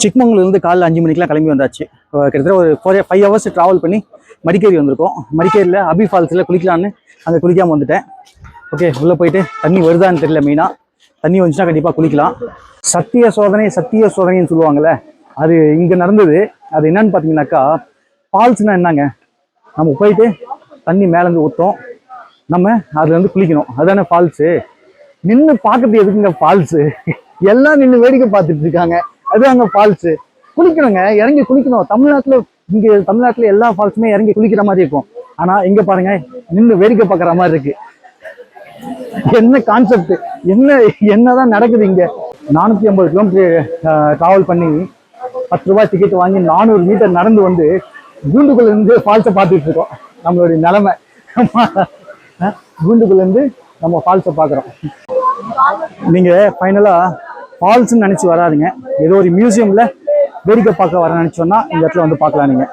சிக்மங்களூர்லேருந்து காலைல 5 மணிக்கெலாம் கிளம்பி வந்தாச்சு. கிட்டத்தட்ட ஒரு 5 ஹவர்ஸ் ட்ராவல் பண்ணி மடிக்கேரி வந்திருக்கோம். மடிக்கேரியில் அபி ஃபால்ஸில் குளிக்கலான்னு அங்கே குளிக்காமல் வந்துட்டேன். ஓகே, உள்ளே போயிட்டு தண்ணி வருதான்னு தெரியல. மெயினாக தண்ணி வந்துச்சுன்னா கண்டிப்பாக குளிக்கலாம். சத்திய சோதனைன்னு சொல்லுவாங்கள்ல, அது இங்கே நடந்தது. அது என்னன்னு பார்த்தீங்கன்னாக்கா, ஃபால்ஸ்னால் என்னங்க, நம்ம போயிட்டு தண்ணி மேலேருந்து ஊற்றோம், நம்ம அதில் வந்து குளிக்கணும். அதுதானே ஃபால்ஸு. நின்று பார்க்கறது எதுக்குங்க ஃபால்ஸு? எல்லாம் நின்று வேடிக்கை பார்த்துட்டு இருக்காங்க, அது அங்கே ஃபால்ஸு. குளிக்கணுங்க, இறங்கி குளிக்கணும். தமிழ்நாட்டில் எல்லா ஃபால்ஸுமே இறங்கி குளிக்கிற மாதிரி இருக்கும். ஆனால் இங்கே பாருங்க, நின்று வேடிக்கை பார்க்குற மாதிரி இருக்கு. என்ன கான்செப்ட், என்னதான் நடக்குது இங்கே? 450 கிலோமீட்டர் ட்ராவல் பண்ணி 10 ரூபாய் டிக்கெட் வாங்கி 400 மீட்டர் நடந்து வந்து கூண்டுக்குள்ள இருந்து ஃபால்ஸை பார்த்துட்டு இருக்கோம். நம்மளுடைய நிலைமை, கூண்டுக்குள்ள இருந்து நம்ம ஃபால்ஸை பார்க்குறோம். நீங்கள் ஃபைனலாக ஃபால்ஸ்ன்னு நினச்சி வராதுங்க, ஏதோ ஒரு மியூசியமில் வேடிக்கை பார்க்க வர நினச்சோன்னா இந்த இடத்துல வந்து பார்க்கலாம் நீங்கள்.